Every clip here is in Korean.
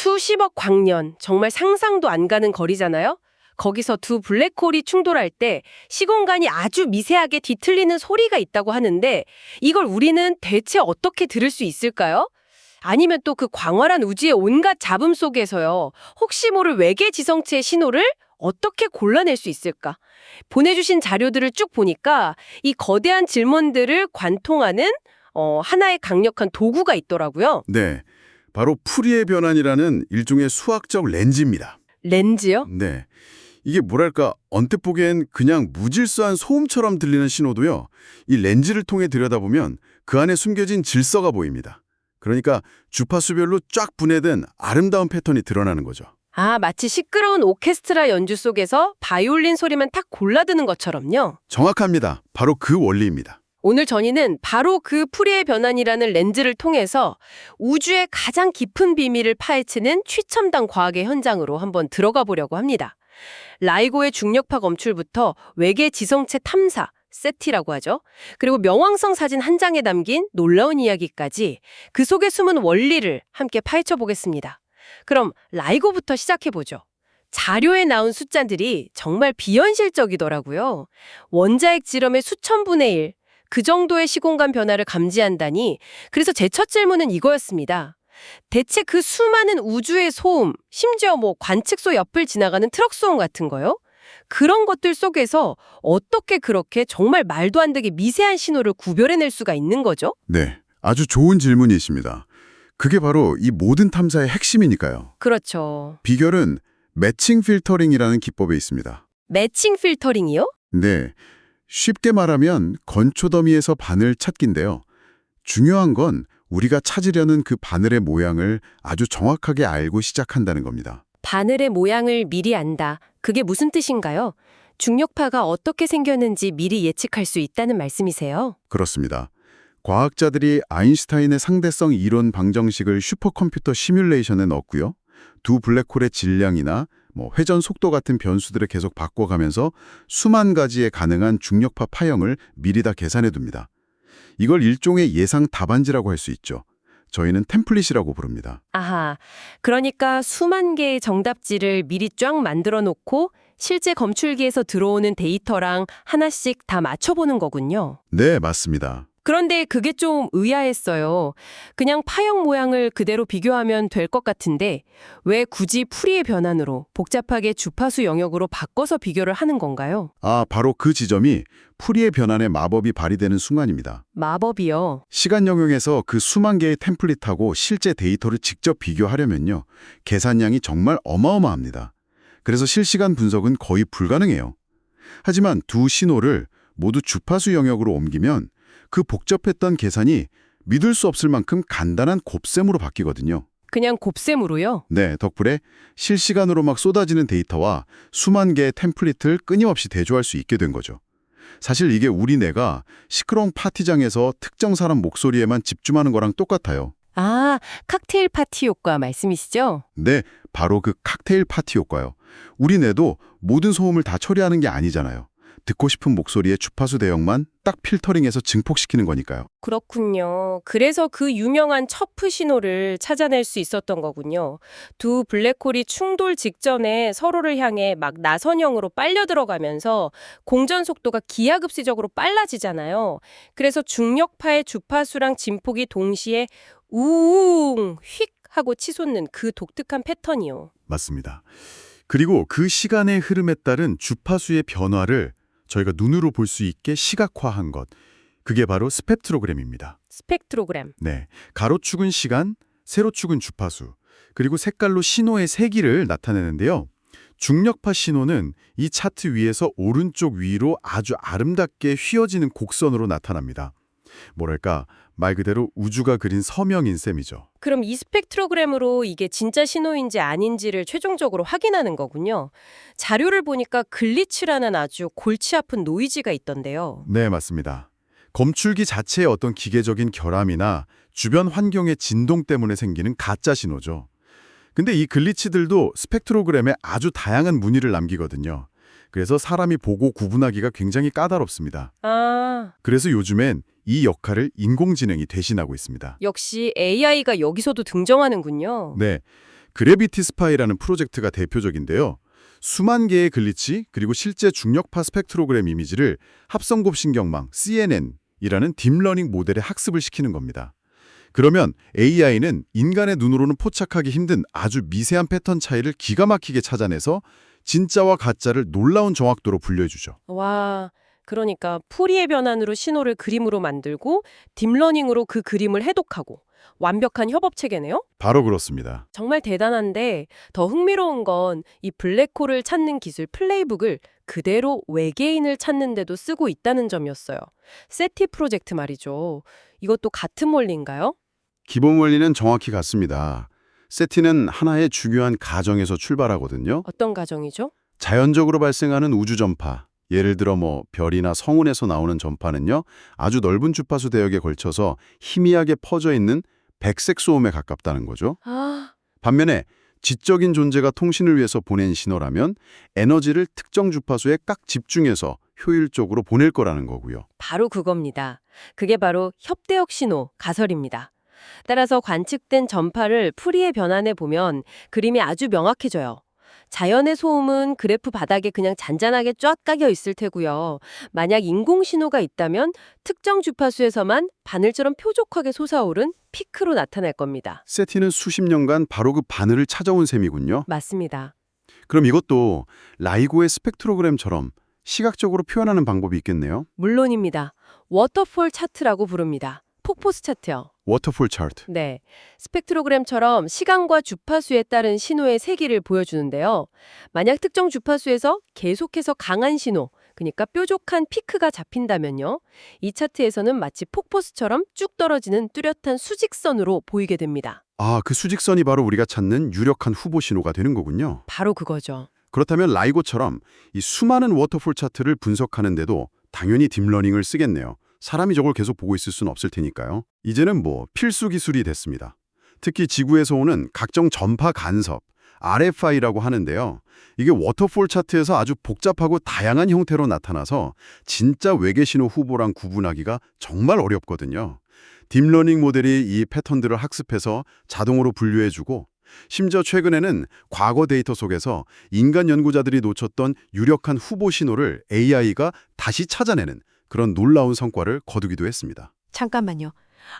수십억 광년, 정말 상상도 안 가는 거리잖아요? 거기서 두 블랙홀이 충돌할 때 시공간이 아주 미세하게 뒤틀리는 소리가 있다고 하는데 이걸 우리는 대체 어떻게 들을 수 있을까요? 아니면 또 그 광활한 우주의 온갖 잡음 속에서요. 혹시 모를 외계 지성체의 신호를 어떻게 골라낼 수 있을까? 보내주신 자료들을 쭉 보니까 이 거대한 질문들을 관통하는 하나의 강력한 도구가 있더라고요. 네, 바로 푸리의 변환이라는 일종의 수학적 렌즈입니다. 렌즈요? 네, 이게 뭐랄까 언뜻 보기엔 그냥 무질서한 소음처럼 들리는 신호도요. 이 렌즈를 통해 들여다보면 그 안에 숨겨진 질서가 보입니다. 그러니까 주파수별로 쫙 분해된 아름다운 패턴이 드러나는 거죠. 아, 마치 시끄러운 오케스트라 연주 속에서 바이올린 소리만 탁 골라드는 것처럼요. 정확합니다. 바로 그 원리입니다. 오늘 전의는 바로 그 푸리의 변환이라는 렌즈를 통해서 우주의 가장 깊은 비밀을 파헤치는 최첨단 과학의 현장으로 한번 들어가 보려고 합니다. 라이고의 중력파 검출부터 외계 지성체 탐사, 세티라고 하죠. 그리고 명왕성 사진 한 장에 담긴 놀라운 이야기까지 그 속에 숨은 원리를 함께 파헤쳐 보겠습니다. 그럼 라이고부터 시작해보죠. 자료에 나온 숫자들이 정말 비현실적이더라고요. 원자핵 지름의 수천 분의 1, 그 정도의 시공간 변화를 감지한다니. 그래서 제 첫 질문은 이거였습니다. 대체 그 수많은 우주의 소음, 심지어 관측소 옆을 지나가는 트럭 소음 같은 거요? 그런 것들 속에서 어떻게 그렇게 정말 말도 안 되게 미세한 신호를 구별해낼 수가 있는 거죠? 네, 아주 좋은 질문이십니다. 그게 바로 이 모든 탐사의 핵심이니까요. 그렇죠. 비결은 매칭 필터링이라는 기법에 있습니다. 매칭 필터링이요? 네, 쉽게 말하면 건초더미에서 바늘 찾기인데요. 중요한 건 우리가 찾으려는 그 바늘의 모양을 아주 정확하게 알고 시작한다는 겁니다. 바늘의 모양을 미리 안다. 그게 무슨 뜻인가요? 중력파가 어떻게 생겼는지 미리 예측할 수 있다는 말씀이세요? 그렇습니다. 과학자들이 아인슈타인의 상대성 이론 방정식을 슈퍼컴퓨터 시뮬레이션에 넣었고요. 두 블랙홀의 질량이나 회전 속도 같은 변수들을 계속 바꿔가면서 수만 가지의 가능한 중력파 파형을 미리 다 계산해 둡니다. 이걸 일종의 예상 답안지라고 할 수 있죠. 저희는 템플릿이라고 부릅니다. 아하, 그러니까 수만 개의 정답지를 미리 쫙 만들어 놓고 실제 검출기에서 들어오는 데이터랑 하나씩 다 맞춰보는 거군요. 네, 맞습니다. 그런데 그게 좀 의아했어요. 그냥 파형 모양을 그대로 비교하면 될 것 같은데 왜 굳이 푸리의 변환으로 복잡하게 주파수 영역으로 바꿔서 비교를 하는 건가요? 바로 그 지점이 푸리의 변환의 마법이 발휘되는 순간입니다. 마법이요. 시간 영역에서 그 수만 개의 템플릿하고 실제 데이터를 직접 비교하려면요. 계산량이 정말 어마어마합니다. 그래서 실시간 분석은 거의 불가능해요. 하지만 두 신호를 모두 주파수 영역으로 옮기면 그 복잡했던 계산이 믿을 수 없을 만큼 간단한 곱셈으로 바뀌거든요. 그냥 곱셈으로요? 네, 덕분에 실시간으로 막 쏟아지는 데이터와 수만 개의 템플릿을 끊임없이 대조할 수 있게 된 거죠. 사실 이게 우리 뇌가 시끄러운 파티장에서 특정 사람 목소리에만 집중하는 거랑 똑같아요. 아, 칵테일 파티 효과 말씀이시죠? 네, 바로 그 칵테일 파티 효과요. 우리 뇌도 모든 소음을 다 처리하는 게 아니잖아요. 듣고 싶은 목소리의 주파수 대역만 딱 필터링해서 증폭시키는 거니까요. 그렇군요. 그래서 그 유명한 첩프 신호를 찾아낼 수 있었던 거군요. 두 블랙홀이 충돌 직전에 서로를 향해 막 나선형으로 빨려 들어가면서 공전 속도가 기하급수적으로 빨라지잖아요. 그래서 중력파의 주파수랑 진폭이 동시에 우웅 휙 하고 치솟는 그 독특한 패턴이요. 맞습니다. 그리고 그 시간의 흐름에 따른 주파수의 변화를 저희가 눈으로 볼 수 있게 시각화한 것. 그게 바로 스펙트로그램입니다. 스펙트로그램. 네, 가로축은 시간, 세로축은 주파수, 그리고 색깔로 신호의 세기를 나타내는데요. 중력파 신호는 이 차트 위에서 오른쪽 위로 아주 아름답게 휘어지는 곡선으로 나타납니다. 뭐랄까, 말 그대로 우주가 그린 서명인 셈이죠. 그럼 이 스펙트로그램으로 이게 진짜 신호인지 아닌지를 최종적으로 확인하는 거군요. 자료를 보니까 글리치라는 아주 골치 아픈 노이즈가 있던데요. 네, 맞습니다. 검출기 자체의 어떤 기계적인 결함이나 주변 환경의 진동 때문에 생기는 가짜 신호죠. 근데 이 글리치들도 스펙트로그램에 아주 다양한 무늬를 남기거든요. 그래서 사람이 보고 구분하기가 굉장히 까다롭습니다. 그래서 요즘엔 이 역할을 인공지능이 대신하고 있습니다. 역시 AI가 여기서도 등장하는군요. 네, 그래비티 스파이라는 프로젝트가 대표적인데요. 수만 개의 글리치 그리고 실제 중력파 스펙트로그램 이미지를 합성곱신경망 CNN이라는 딥러닝 모델에 학습을 시키는 겁니다. 그러면 AI는 인간의 눈으로는 포착하기 힘든 아주 미세한 패턴 차이를 기가 막히게 찾아내서 진짜와 가짜를 놀라운 정확도로 분류해주죠. 와, 그러니까 푸리의 변환으로 신호를 그림으로 만들고 딥러닝으로 그 그림을 해독하고 완벽한 협업 체계네요? 바로 그렇습니다. 정말 대단한데 더 흥미로운 건 이 블랙홀을 찾는 기술 플레이북을 그대로 외계인을 찾는 데도 쓰고 있다는 점이었어요. 세티 프로젝트 말이죠. 이것도 같은 원리인가요? 기본 원리는 정확히 같습니다. 세티는 하나의 중요한 가정에서 출발하거든요. 어떤 가정이죠? 자연적으로 발생하는 우주 전파, 예를 들어 별이나 성운에서 나오는 전파는요, 아주 넓은 주파수 대역에 걸쳐서 희미하게 퍼져 있는 백색 소음에 가깝다는 거죠. 아, 반면에 지적인 존재가 통신을 위해서 보낸 신호라면 에너지를 특정 주파수에 꽉 집중해서 효율적으로 보낼 거라는 거고요. 바로 그겁니다. 그게 바로 협대역 신호, 가설입니다. 따라서 관측된 전파를 푸리에 변환해 보면 그림이 아주 명확해져요. 자연의 소음은 그래프 바닥에 그냥 잔잔하게 쫙 깔려 있을 테고요. 만약 인공 신호가 있다면 특정 주파수에서만 바늘처럼 표족하게 솟아오른 피크로 나타날 겁니다. 세티는 수십 년간 바로 그 바늘을 찾아온 셈이군요. 맞습니다. 그럼 이것도 라이고의 스펙트로그램처럼 시각적으로 표현하는 방법이 있겠네요. 물론입니다. 워터폴 차트라고 부릅니다. 폭포수 차트요. 워터폴 차트. 네, 스펙트로그램처럼 시간과 주파수에 따른 신호의 세기를 보여주는데요. 만약 특정 주파수에서 계속해서 강한 신호, 그러니까 뾰족한 피크가 잡힌다면요. 이 차트에서는 마치 폭포수처럼 쭉 떨어지는 뚜렷한 수직선으로 보이게 됩니다. 아, 그 수직선이 바로 우리가 찾는 유력한 후보 신호가 되는 거군요. 바로 그거죠. 그렇다면 라이고처럼 이 수많은 워터폴 차트를 분석하는데도 당연히 딥러닝을 쓰겠네요. 사람이 저걸 계속 보고 있을 수는 없을 테니까요. 이제는 필수 기술이 됐습니다. 특히 지구에서 오는 각종 전파 간섭, RFI라고 하는데요. 이게 워터폴 차트에서 아주 복잡하고 다양한 형태로 나타나서 진짜 외계 신호 후보랑 구분하기가 정말 어렵거든요. 딥러닝 모델이 이 패턴들을 학습해서 자동으로 분류해주고 심지어 최근에는 과거 데이터 속에서 인간 연구자들이 놓쳤던 유력한 후보 신호를 AI가 다시 찾아내는 그런 놀라운 성과를 거두기도 했습니다. 잠깐만요.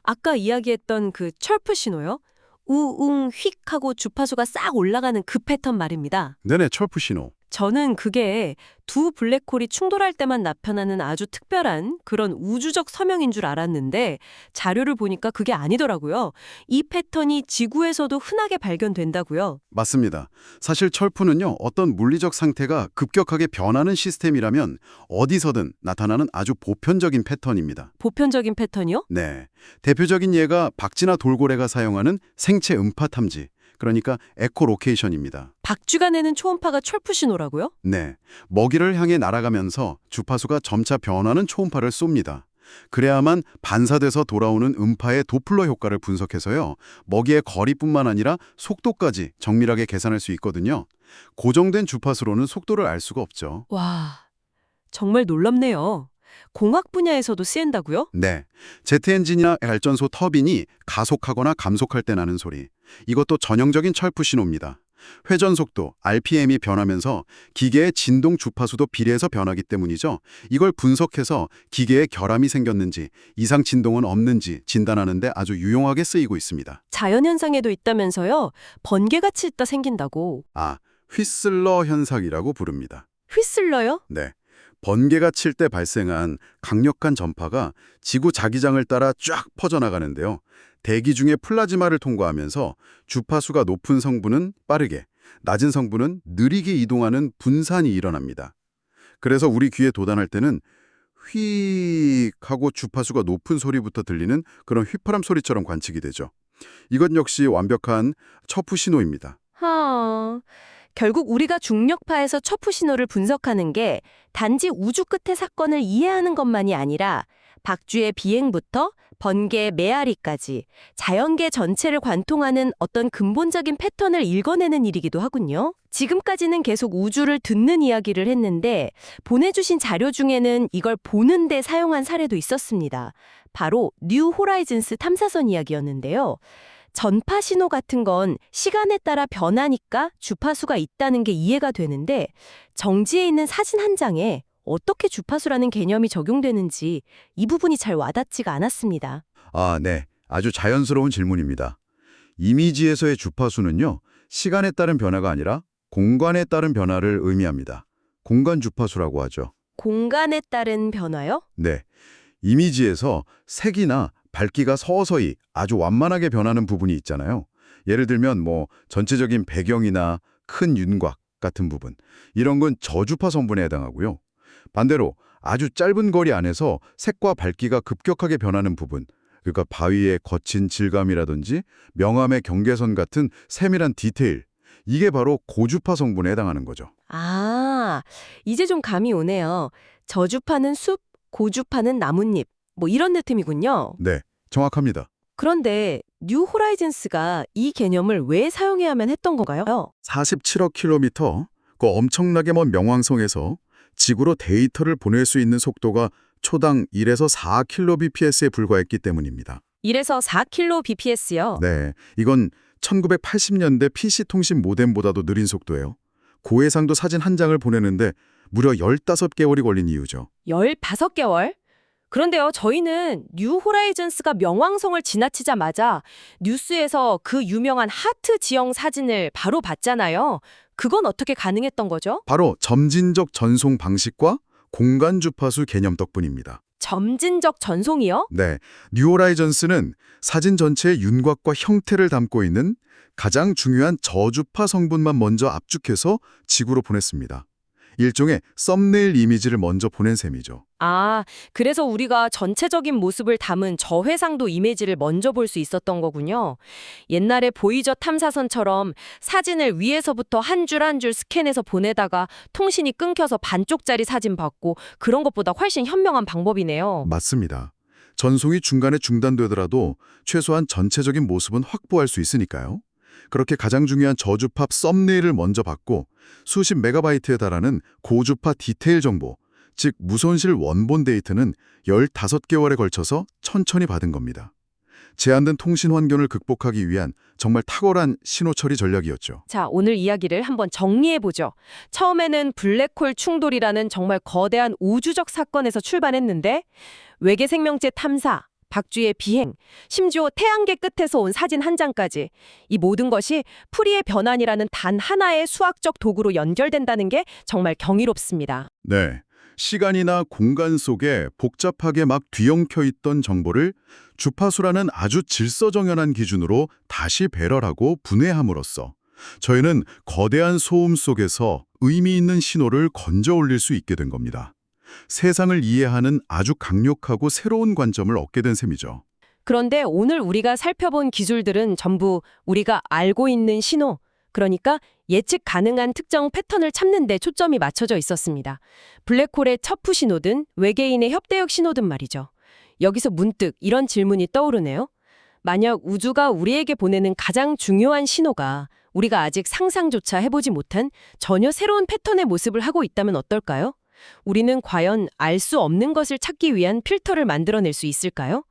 아까 이야기했던 그 철프 신호요? 우웅 휙 하고 주파수가 싹 올라가는 그 패턴 말입니다. 네네, 철프 신호. 저는 그게 두 블랙홀이 충돌할 때만 나타나는 아주 특별한 그런 우주적 서명인 줄 알았는데 자료를 보니까 그게 아니더라고요. 이 패턴이 지구에서도 흔하게 발견된다고요. 맞습니다. 사실 철푸는요, 어떤 물리적 상태가 급격하게 변하는 시스템이라면 어디서든 나타나는 아주 보편적인 패턴입니다. 보편적인 패턴이요? 네. 대표적인 예가 박쥐나 돌고래가 사용하는 생체 음파 탐지, 그러니까 에코로케이션입니다. 박쥐가 내는 초음파가 철프 신호라고요? 네. 먹이를 향해 날아가면서 주파수가 점차 변하는 초음파를 쏩니다. 그래야만 반사돼서 돌아오는 음파의 도플러 효과를 분석해서요. 먹이의 거리뿐만 아니라 속도까지 정밀하게 계산할 수 있거든요. 고정된 주파수로는 속도를 알 수가 없죠. 와, 정말 놀랍네요. 공학 분야에서도 쓰인다고요? 네. 제트 엔진이나 발전소 터빈이 가속하거나 감속할 때 나는 소리. 이것도 전형적인 철프 신호입니다. 회전 속도, RPM이 변하면서 기계의 진동 주파수도 비례해서 변하기 때문이죠. 이걸 분석해서 기계에 결함이 생겼는지, 이상 진동은 없는지 진단하는 데 아주 유용하게 쓰이고 있습니다. 자연현상에도 있다면서요? 번개같이 있다 생긴다고. 아, 휘슬러 현상이라고 부릅니다. 휘슬러요? 네. 번개가 칠 때 발생한 강력한 전파가 지구 자기장을 따라 쫙 퍼져나가는데요. 대기 중에 플라즈마를 통과하면서 주파수가 높은 성분은 빠르게, 낮은 성분은 느리게 이동하는 분산이 일어납니다. 그래서 우리 귀에 도달할 때는 휙 하고 주파수가 높은 소리부터 들리는 그런 휘파람 소리처럼 관측이 되죠. 이것 역시 완벽한 첩후 신호입니다. 결국 우리가 중력파에서 첩후 신호를 분석하는 게 단지 우주 끝의 사건을 이해하는 것만이 아니라 박쥐의 비행부터 번개의 메아리까지 자연계 전체를 관통하는 어떤 근본적인 패턴을 읽어내는 일이기도 하군요. 지금까지는 계속 우주를 듣는 이야기를 했는데 보내주신 자료 중에는 이걸 보는 데 사용한 사례도 있었습니다. 바로 뉴 호라이즌스 탐사선 이야기였는데요. 전파 신호 같은 건 시간에 따라 변하니까 주파수가 있다는 게 이해가 되는데 정지해 있는 사진 한 장에 어떻게 주파수라는 개념이 적용되는지 이 부분이 잘 와닿지가 않았습니다. 아, 네. 아주 자연스러운 질문입니다. 이미지에서의 주파수는요, 시간에 따른 변화가 아니라 공간에 따른 변화를 의미합니다. 공간 주파수라고 하죠. 공간에 따른 변화요? 네. 이미지에서 색이나 밝기가 서서히 아주 완만하게 변하는 부분이 있잖아요. 예를 들면 전체적인 배경이나 큰 윤곽 같은 부분. 이런 건 저주파 성분에 해당하고요. 반대로 아주 짧은 거리 안에서 색과 밝기가 급격하게 변하는 부분. 그러니까 바위의 거친 질감이라든지 명암의 경계선 같은 세밀한 디테일. 이게 바로 고주파 성분에 해당하는 거죠. 아, 이제 좀 감이 오네요. 저주파는 숲, 고주파는 나뭇잎. 이런 느낌이군요. 네, 정확합니다. 그런데 뉴 호라이즌스가 이 개념을 왜 사용해야만 했던 건가요? 47억 킬로미터, 그 엄청나게 먼 명왕성에서 지구로 데이터를 보낼 수 있는 속도가 초당 1에서 4kbps에 불과했기 때문입니다. 1에서 4kbps요? 네, 이건 1980년대 PC통신 모뎀보다도 느린 속도예요. 고해상도 사진 한 장을 보내는데 무려 15개월이 걸린 이유죠. 15개월? 그런데요, 저희는 뉴 호라이즌스가 명왕성을 지나치자마자 뉴스에서 그 유명한 하트 지형 사진을 바로 봤잖아요. 그건 어떻게 가능했던 거죠? 바로 점진적 전송 방식과 공간 주파수 개념 덕분입니다. 점진적 전송이요? 네, 뉴 호라이즌스는 사진 전체의 윤곽과 형태를 담고 있는 가장 중요한 저주파 성분만 먼저 압축해서 지구로 보냈습니다. 일종의 썸네일 이미지를 먼저 보낸 셈이죠. 아, 그래서 우리가 전체적인 모습을 담은 저해상도 이미지를 먼저 볼 수 있었던 거군요. 옛날에 보이저 탐사선처럼 사진을 위에서부터 한 줄 한 줄 스캔해서 보내다가 통신이 끊겨서 반쪽짜리 사진 받고 그런 것보다 훨씬 현명한 방법이네요. 맞습니다. 전송이 중간에 중단되더라도 최소한 전체적인 모습은 확보할 수 있으니까요. 그렇게 가장 중요한 저주파 썸네일을 먼저 받고 수십 메가바이트에 달하는 고주파 디테일 정보, 즉 무손실 원본 데이터는 15개월에 걸쳐서 천천히 받은 겁니다. 제한된 통신 환경을 극복하기 위한 정말 탁월한 신호 처리 전략이었죠. 자, 오늘 이야기를 한번 정리해보죠. 처음에는 블랙홀 충돌이라는 정말 거대한 우주적 사건에서 출발했는데 외계 생명체 탐사, 박쥐의 비행, 심지어 태양계 끝에서 온 사진 한 장까지 이 모든 것이 풀이의 변환이라는 단 하나의 수학적 도구로 연결된다는 게 정말 경이롭습니다. 네. 시간이나 공간 속에 복잡하게 막 뒤엉켜 있던 정보를 주파수라는 아주 질서정연한 기준으로 다시 배럴하고 분해함으로써 저희는 거대한 소음 속에서 의미 있는 신호를 건져 올릴 수 있게 된 겁니다. 세상을 이해하는 아주 강력하고 새로운 관점을 얻게 된 셈이죠. 그런데 오늘 우리가 살펴본 기술들은 전부 우리가 알고 있는 신호, 그러니까 예측 가능한 특정 패턴을 찾는 데 초점이 맞춰져 있었습니다. 블랙홀의 첩후 신호든 외계인의 협대역 신호든 말이죠. 여기서 문득 이런 질문이 떠오르네요. 만약 우주가 우리에게 보내는 가장 중요한 신호가 우리가 아직 상상조차 해보지 못한 전혀 새로운 패턴의 모습을 하고 있다면 어떨까요? 우리는 과연 알 수 없는 것을 찾기 위한 필터를 만들어낼 수 있을까요?